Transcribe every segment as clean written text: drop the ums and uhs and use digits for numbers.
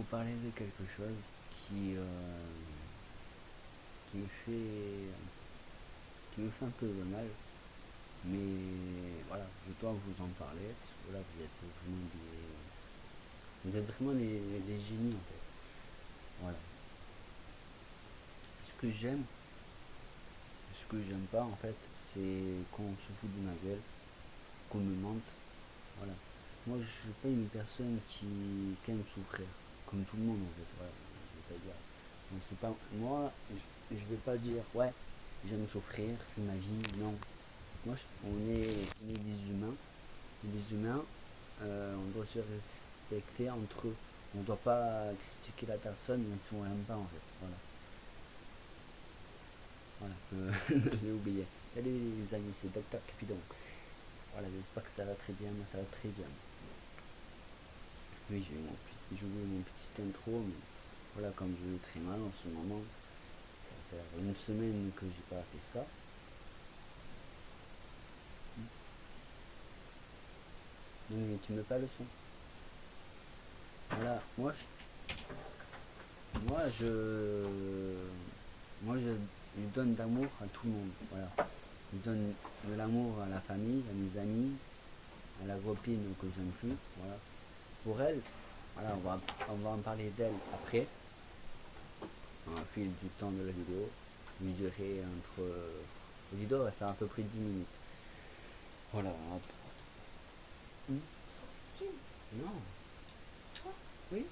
vous parler de quelque chose qui, qui me fait qui me fait un peu de mal, mais voilà, je dois vous en parler parce que là vous êtes vraiment des génies en fait. Voilà. Ce que j'aime, ce que j'aime pas en fait, c'est qu'on se fout de ma gueule, qu'on me mente. Voilà. Moi je suis pas une personne qui aime souffrir, comme tout le monde en fait. Voilà. Je vais pas dire. Donc, c'est pas moi, je vais pas dire ouais, j'aime souffrir, c'est ma vie. Non. Moi, on est des humains. Les humains, on doit se respecter entre eux. On ne doit pas critiquer la personne même si on l'aime pas en fait. Voilà. Voilà. J'ai oublié. Salut les amis, c'est Docteur Cupidon. Voilà, j'espère que ça va très bien. Moi, ça va très bien. Oui, j'ai oublié mon petit intro, mais voilà, comme je vais très mal en ce moment, ça va faire une semaine que j'ai pas fait ça. Donc, tu mets pas le son. Voilà, moi, moi, je donne d'amour à tout le monde. Voilà. Je donne de l'amour à la famille, à mes amis, à la copine que j'aime plus. Voilà. Pour elle, voilà, on va en parler d'elle après, au fil du temps de la vidéo. Je dirais entre. La vidéo va faire à peu près 10 minutes. Voilà. Hmm. Non. Oui.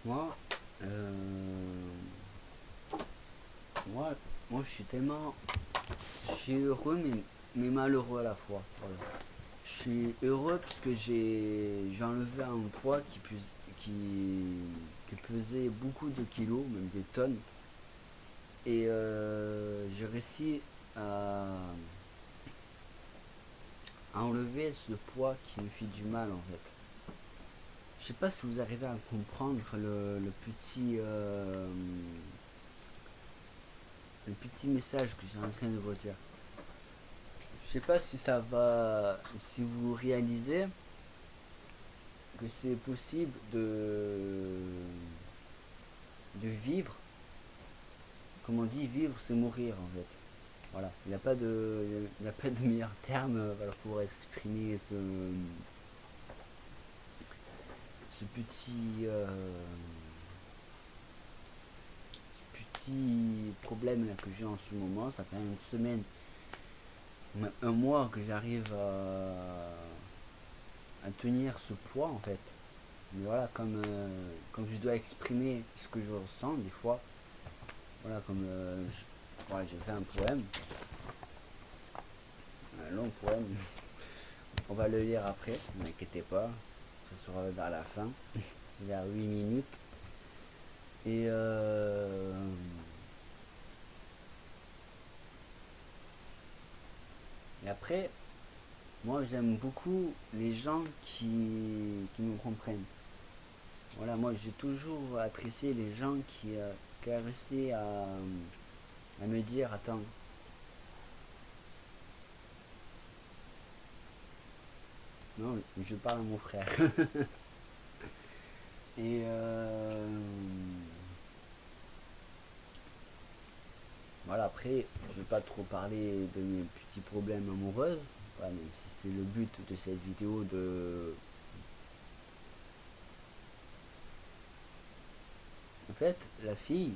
Moi, euh, moi, moi, je suis tellement. Je suis heureux, mais malheureux à la fois. Voilà. Je suis heureux parce que j'ai enlevé un poids qui, qui pesait beaucoup de kilos, même des tonnes. Et j'ai réussi à, à enlever ce poids qui me fait du mal en fait. Je sais pas si vous arrivez à comprendre le petit message que j'ai en train de vous dire. Je sais pas si ça va, si vous réalisez que c'est possible de vivre. Comme on dit, vivre c'est mourir en fait. Voilà, il n'y a pas de meilleur terme voilà, pour exprimer ce petit problème là que j'ai en ce moment. Ça fait une semaine, un mois que j'arrive à tenir ce poids en fait. Mais voilà, comme je dois exprimer ce que je ressens des fois, voilà, voilà, j'ai fait un poème, un long poème. On va le lire après, ne m'inquiétez pas, ça sera vers la fin, vers 8 minutes. Et et après, moi j'aime beaucoup les gens qui me comprennent. Voilà, moi j'ai toujours apprécié les gens qui a réussi à me dire attends, non, je parle à mon frère. Et voilà, après, je vais pas trop parler de mes petits problèmes amoureux, voilà, même si c'est le but de cette vidéo de. En fait, la fille,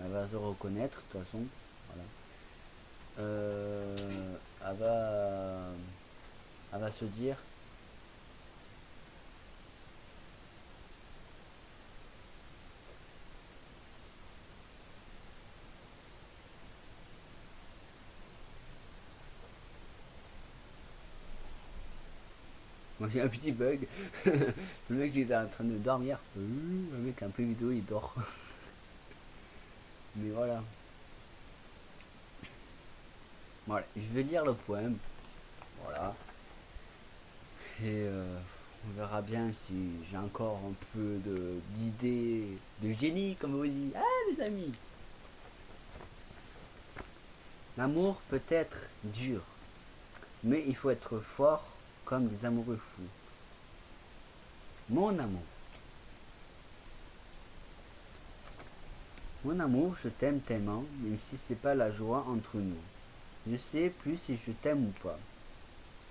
elle va se reconnaître de toute façon. Voilà. Elle va se dire. Moi j'ai un petit bug. Le mec il était en train de dormir. Le mec un peu vidéo il dort. Mais voilà. Voilà. Je vais lire le poème. Voilà. Et on verra bien si j'ai encore un peu d'idées de génie comme vous dites. Ah les amis. L'amour peut être dur, Mais il faut être fort comme des amoureux fous. Mon amour. Mon amour, je t'aime tellement, même si c'est pas la joie entre nous. Je sais plus si je t'aime ou pas.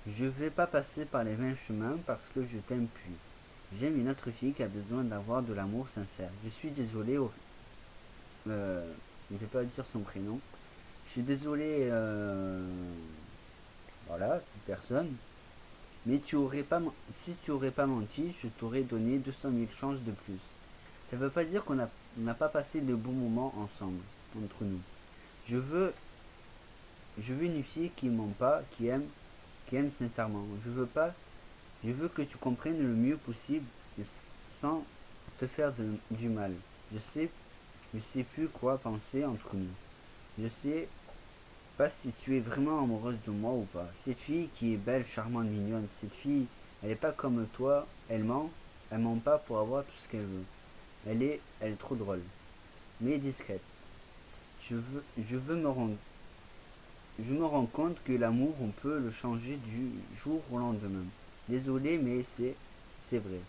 Je vais pas passer par les mêmes chemins parce que je t'aime plus. J'aime une autre fille qui a besoin d'avoir de l'amour sincère. Je suis désolé, je vais pas dire son prénom. Je suis désolé, voilà, cette personne. Mais si tu aurais pas menti, je t'aurais donné 200 000 chances de plus. Ça veut pas dire qu'on n'a pas passé de bons moments ensemble, entre nous. Je veux, je veux une fille qui ment pas, qui aime sincèrement. Je veux que tu comprennes le mieux possible sans te faire du mal. Je sais, je sais plus quoi penser entre nous. Je sais pas si tu es vraiment amoureuse de moi ou pas. Cette fille qui est belle, charmante, mignonne, cette fille, elle est pas comme toi, elle ment pas pour avoir tout ce qu'elle veut. Elle est trop drôle, mais discrète. Je veux je me rends compte que l'amour, on peut le changer du jour au lendemain. Désolé, mais c'est vrai.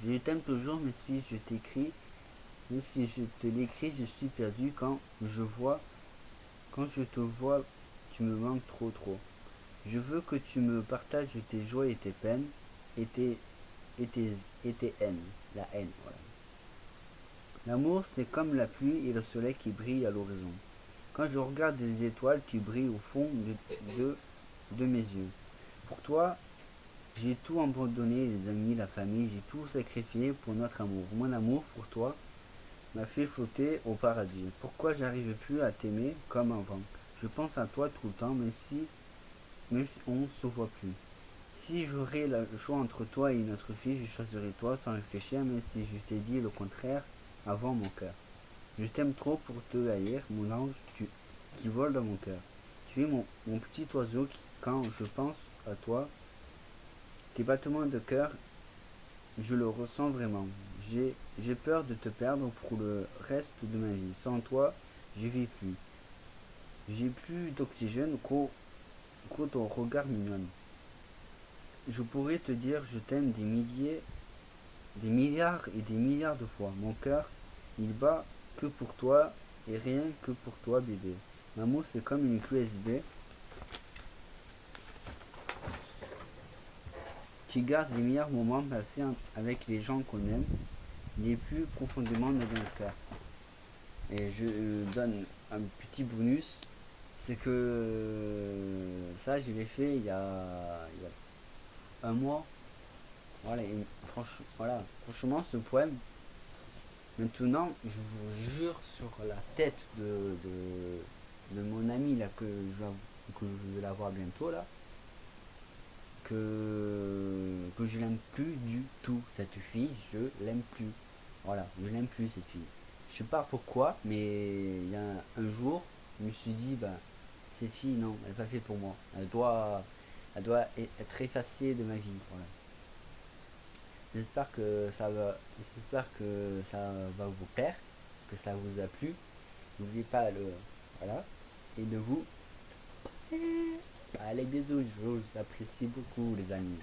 Je t'aime toujours, mais si je t'écris, même si je te l'écris, je suis perdu quand je te vois, tu me manques trop trop. Je veux que tu me partages tes joies et tes peines et et tes, et tes haines. La haine, voilà. L'amour, c'est comme la pluie et le soleil qui brillent à l'horizon. Quand je regarde les étoiles, tu brilles au fond de mes yeux. Pour toi, j'ai tout abandonné, les amis, la famille, j'ai tout sacrifié pour notre amour. Mon amour pour toi m'a fait flotter au paradis. Pourquoi j'arrive plus à t'aimer comme avant? Je pense à toi tout le temps, même si on ne se voit plus. Si j'aurais le choix entre toi et une autre fille, je choisirais toi sans réfléchir, même si je t'ai dit le contraire avant mon cœur. Je t'aime trop pour te haïr, mon ange qui vole dans mon cœur. Tu es mon petit oiseau qui, quand je pense à toi, tes battements de cœur, je le ressens vraiment. J'ai peur de te perdre pour le reste de ma vie. Sans toi, je vis plus. J'ai plus d'oxygène qu'au ton regard mignon. Je pourrais te dire je t'aime des milliards et des milliards de fois. Mon cœur, il bat que pour toi et rien que pour toi, bébé. L'amour, c'est comme une clé USB qui garde les meilleurs moments passés avec les gens qu'on aime, les plus profondément de notre cœur. Et je donne un petit bonus, c'est que ça, je l'ai fait il y a un mois. Voilà, voilà, franchement, ce poème, maintenant, je vous jure sur la tête de mon ami là que je vais la voir bientôt là, que je l'aime plus du tout. Cette fille, je l'aime plus. Voilà, je l'aime plus cette fille. Je sais pas pourquoi, mais il y a un jour, je me suis dit, bah, cette fille, non, elle n'est pas faite pour moi. Elle doit être effacée de ma vie. Voilà. J'espère que ça va vous plaire, que ça vous a plu. N'oubliez pas voilà, et de vous. Allez, bisous, je vous apprécie beaucoup, les amis.